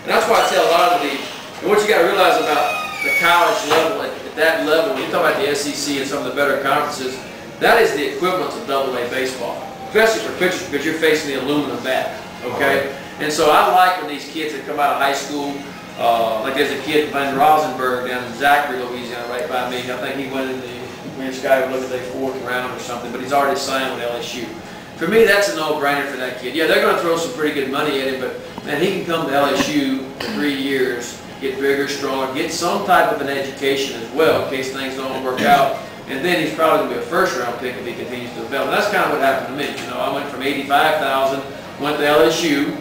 that's why I tell a lot of the, and what you got to realize about the college level, at that level, when you talk about the SEC and some of the better conferences, that is the equivalent of AA baseball, especially for pitchers because you're facing the aluminum bat, okay? And so I like when these kids that come out of high school, like there's a kid, Van Rosenberg, down in Zachary, Louisiana, right by me. I think he went in the, this guy would look at the 4th round or something, but he's already signed with LSU. For me, that's a no-brainer for that kid. Yeah, they're going to throw some pretty good money at him, but man, he can come to LSU for 3 years, get bigger, stronger, get some type of an education as well in case things don't work out. And then he's probably going to be a first-round pick if he continues to develop. And that's kind of what happened to me. You know, I went from $85,000, went to LSU,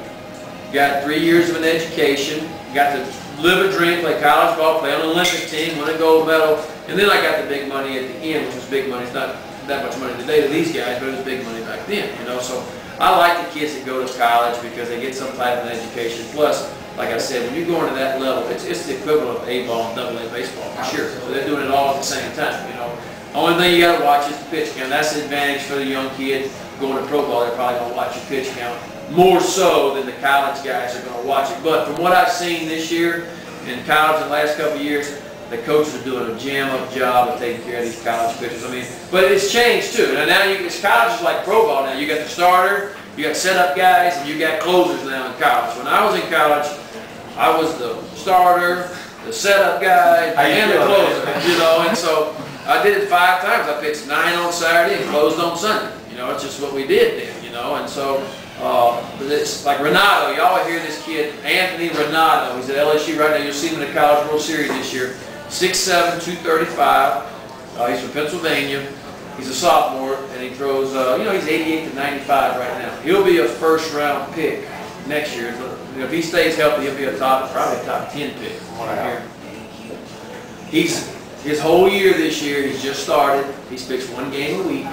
got 3 years of an education, got to live a dream, play college ball, play on the Olympic team, win a gold medal, and then I got the big money at the end, which was big money. It's not that much money today to these guys, but it was big money back then, you know. So I like the kids that go to college because they get some type of an education. Plus, like I said, when you go into that level, it's the equivalent of A-ball and AA baseball, for sure. So they're doing it all at the same time, you know. Only thing you got to watch is the pitch count. That's the advantage for the young kid going to pro ball. They're probably going to watch your pitch count more so than the college guys are going to watch it. But from what I've seen this year in college in the last couple of years, the coaches are doing a jam-up job of taking care of these college pitchers. I mean, but it's changed too. Now it's college is like pro ball now. You got the starter, you got setup guys, and you got closers now in college. When I was in college, I was the starter, the setup guy, and the closer. You know, and so I did it 5 times. I pitched 9 on Saturday and closed on Sunday. You know, it's just what we did then. You know, and so. It's like Renato, you always hear this kid, Anthony Renato. He's at LSU right now. You'll see him in the College World Series this year. 6'7", 235. He's from Pennsylvania. He's a sophomore, and he throws, you know, he's 88 to 95 right now. He'll be a first-round pick next year. You know, if he stays healthy, he'll be probably a top 10 pick from what I hear. His whole year this year, he's just started. He's pitched 1 game a week.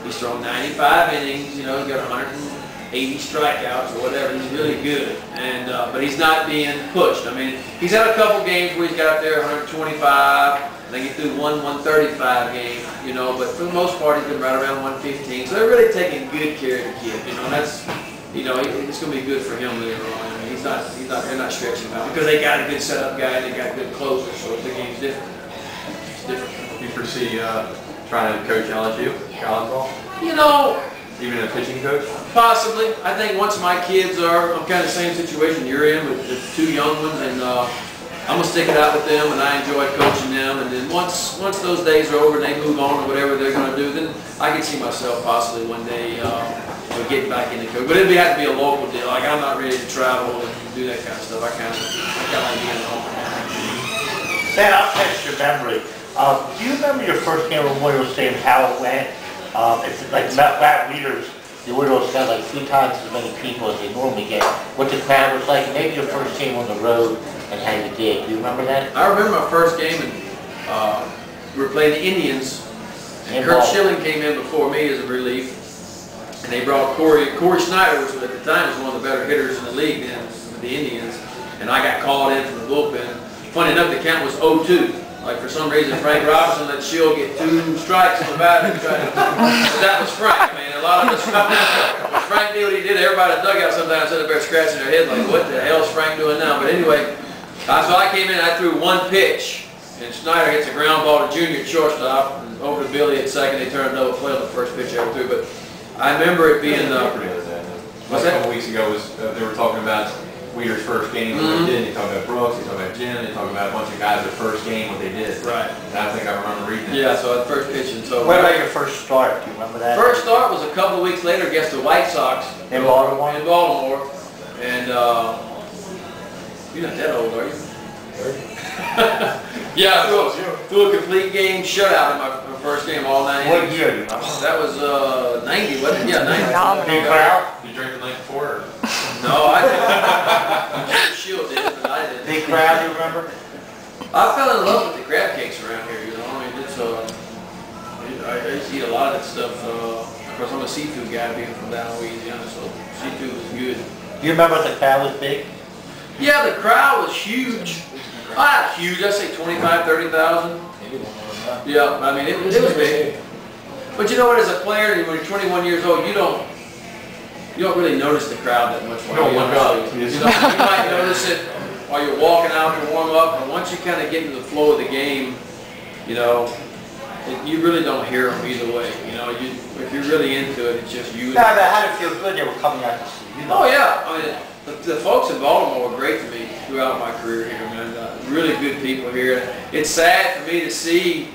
He's thrown 95 innings. You know, he's got 180 strikeouts or whatever. He's really good, and but he's not being pushed. I mean, he's had a couple games where he's got up there 125. I think he threw 135 game, you know. But for the most part, he's been right around 115. So they're really taking good care of the kid, you know. And that's, you know, it's going to be good for him later on. I mean, they're not stretching him out because they got a good setup guy and they got good closers, so the game's different. It's different. You foresee trying to coach LSU college ball? You know. Even a pitching coach? Possibly. I think once my kids are, I'm kind of the same situation you're in with the 2 young ones, and I'm going to stick it out with them, and I enjoy coaching them. And then once those days are over and they move on to whatever they're going to do, then I can see myself possibly one day getting back into coaching. But it'd have to be a local deal. Like, I'm not ready to travel and do that kind of stuff. I kind of like being at home. Sam, I'll test your memory. Do you remember your first game with Orioles Stadium, how it went? It's like that leaders, the Orioles got like 3 times as many people as they normally get. What the crowd was like, maybe your first game on the road and how you did. Do you remember that? I remember my first game, and we were playing the Indians, and Kurt Schilling came in before me as a relief, and they brought Corey Snyder, which at the time was one of the better hitters in the league then with the Indians, and I got called in from the bullpen. Funny enough, the count was 0-2. Like for some reason, Frank Robinson let Shield get 2 strikes on the bat. That was Frank. I mean, a lot of us, when Frank knew what he did, everybody at the dugout sometimes said they're scratching their head like, what the hell is Frank doing now? But anyway, so I came in, I threw 1 pitch, and Snyder hits a ground ball to Junior at shortstop, and over to Billy at second. They turned a double play on the first pitch I ever threw. But I remember it being what's that? A couple weeks ago they were talking about Weeder's first game, what they did. They talked about Brooks, they talked about Jim, they talked about a bunch of guys their first game, what they did. Right. And I think I remember reading that. Yeah, so at first pitch and so. What about your first start? Do you remember that? First start was a couple of weeks later against the White Sox. In Baltimore? In Baltimore. And you're not that old, are you? 30. Yeah, I threw a complete game shutout in my first game, all 9 innings. What year? That was 90, wasn't it? Yeah, 90. Big crowd? You drank the night before? No, I didn't. Shield did, but I didn't. Big crowd, you remember? I fell in love with the crab cakes around here, you know. I mean, it's I used to eat a lot of that stuff. Of course, I'm a seafood guy being from down Louisiana, so seafood was good. Do you remember if the crowd was big? Yeah, the crowd was huge. Not huge, I'd say 25, 30,000. Yeah, I mean, it was big. But you know what, as a player, when you're 21 years old, you don't really notice the crowd that much. You don't look up. You might notice it while you're walking out to warm up, and once you kind of get into the flow of the game, you know, you really don't hear them either way. You know, if you're really into it, it's just you. Yeah, but how did it feel good they were coming out to see you? Oh yeah, I mean, the folks in Baltimore were great to me throughout my career here, man. Really good people here. It's sad for me to see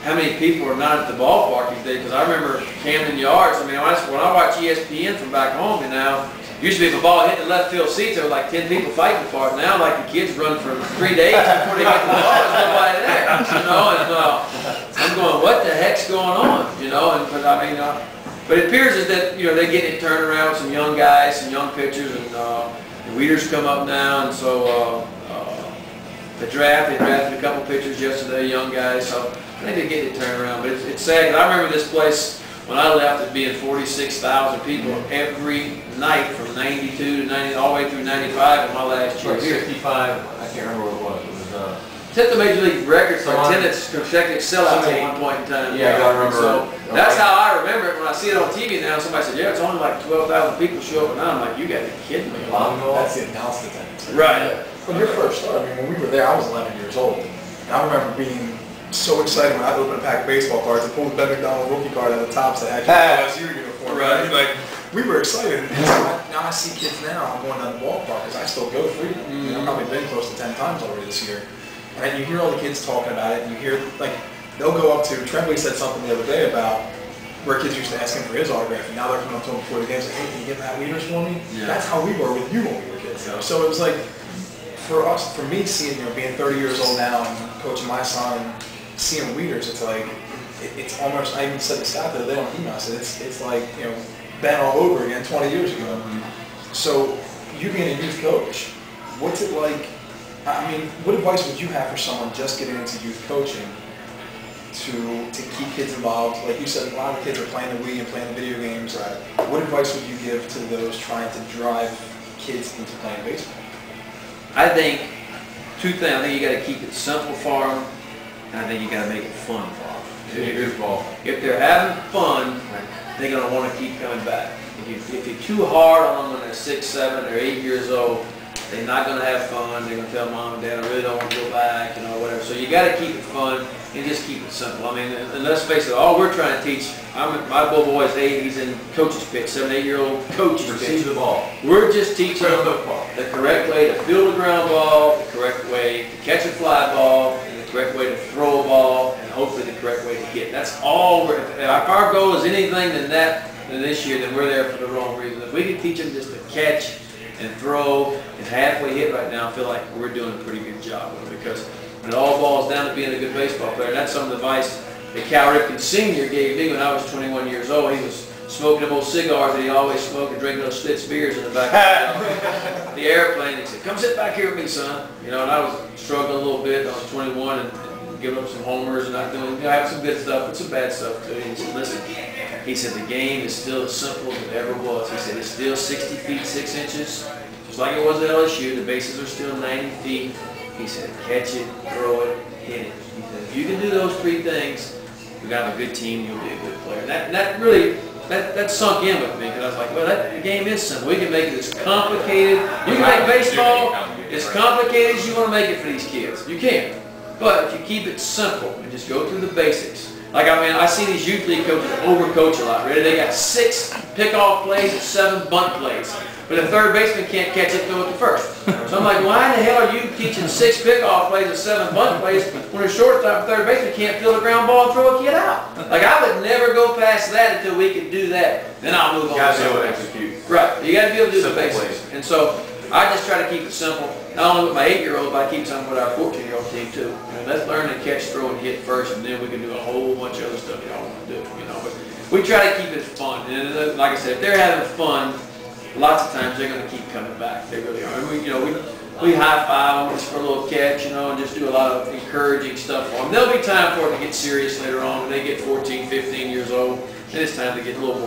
how many people are not at the ballpark these days, because I remember Camden Yards. I mean, when I watch ESPN from back home, you know, used to be if a ball hit the left field seats, there were like 10 people fighting for it. Now, like the kids run for 3 days before they get the ball. There's nobody there, you know. And I'm going, what the heck's going on, you know? And but I mean, but it appears as that you know they're getting it turned around with some young guys, some young pitchers, and the Weeders come up now, and so the draft, they drafted a couple pitchers yesterday, young guys. So I think they're getting it turned around. But it's sad, because I remember this place. When I left, it being 46,000 people every night from 92 to 90, all the way through 95 in my last year. 65, I can't remember what it was. It was set the major league record for attendance consecutive sellouts at one point in time. Yeah, I remember. So that's how I remember it. When I see it on TV now, somebody said, "Yeah, it's only like 12,000 people show up," and I'm like, "You got to be kidding me!" That's the announced attendance. Right. When your first start, I mean, when we were there, I was 11 years old, and I remember being so excited when I opened a pack of baseball cards and pulled the McDonald rookie card at the top that had your LSU uniform. Right. Like, we were excited. And so now I see kids now, I'm going down the ballpark because I still go freely. You know, I've probably been close to 10 times already this year. And you hear all the kids talking about it, and you hear, like, they'll go up to, Tremblay said something the other day about where kids used to ask him for his autograph, and now they're coming up to him before the game, like, "Hey, can you get Matt Wieters for me?" Yeah. That's how we were with you when we were kids, though. So it was like, for us, for me, seeing, you know, being 30 years old now and coaching my son, and seeing Wieters, it's like, it's almost, I even said to Scott the other day on email, I said, it's like, you know, Ben all over again 20 years ago. Mm-hmm. So, you being a youth coach, what's it like, I mean, what advice would you have for someone just getting into youth coaching to keep kids involved? Like you said, a lot of kids are playing the Wii and playing the video games. What advice would you give to those trying to drive kids into playing baseball? I think two things. I think you got to keep it simple for them, and I think you got to make it fun for them. If they're having fun, they're going to want to keep coming back. If you're too hard on them when they're 6, 7, or 8 years old, they're not going to have fun. They're going to tell mom and dad, "I really don't want to go back," you know, whatever. So you got to keep it fun and just keep it simple. I mean, and let's face it, all we're trying to teach. My little boy's 8. He's in coach's pitch, 7, 8-year-old coach's pitch. Receive the ball. We're just teaching them the correct way to field a ground ball, the correct way to catch a fly ball, and the correct way to throw a ball, and hopefully the correct way to hit. That's all we're. If our goal is anything than that this year, then we're there for the wrong reason. If we can teach them just to catch and throw and halfway hit right now, I feel like we're doing a pretty good job with it, because when it all boils down to being a good baseball player, that's some of the advice that Cal Ripken Sr. gave me when I was 21 years old. He was smoking them old cigars that he always smoked and drinking those Schlitz beers in the back of the airplane. He said, "Come sit back here with me, son." You know, and I was struggling a little bit. I was 21 and giving up some homers and not doing, you know, I have some good stuff but some bad stuff too. And he said, "Listen," he said, "the game is still as simple as it ever was." He said, "It's still 60 feet 6 inches, just like it was at LSU. The bases are still 90 feet. He said, "Catch it, throw it, hit it." He said, "If you can do those 3 things, we got a good team. You'll be a good player." And that really sunk in with me, because I was like, well, the game is simple. We can make it as complicated. You can make baseball as complicated as you want to make it for these kids. You can. But if you keep it simple and just go through the basics. Like, I mean, I see these youth league coaches overcoach a lot. Really, they got 6 pickoff plays and 7 bunt plays. But the third baseman can't catch it, throw it to first. So I'm like, why the hell are you teaching 6 pickoff plays and 7 bunt plays when a shortstop third baseman can't field a ground ball and throw a kid out? Like, I would never go past that until we could do that. Then I'll move on. You got to be able to execute. Right. You got to be able to do the Simple basics. plays. And so I just try to keep it simple. Not only with my 8-year-old, but I keep something with our 14-year-old team too. You know, let's learn to catch, throw, and hit first, and then we can do a whole bunch of other stuff y'all want to do. You know, but we try to keep it fun. And like I said, if they're having fun, lots of times they're going to keep coming back. They really are. And we high five them just for a little catch, you know, and just do a lot of encouraging stuff for them. There'll be time for it to get serious later on when they get 14, 15 years old. Then it's time to get a little more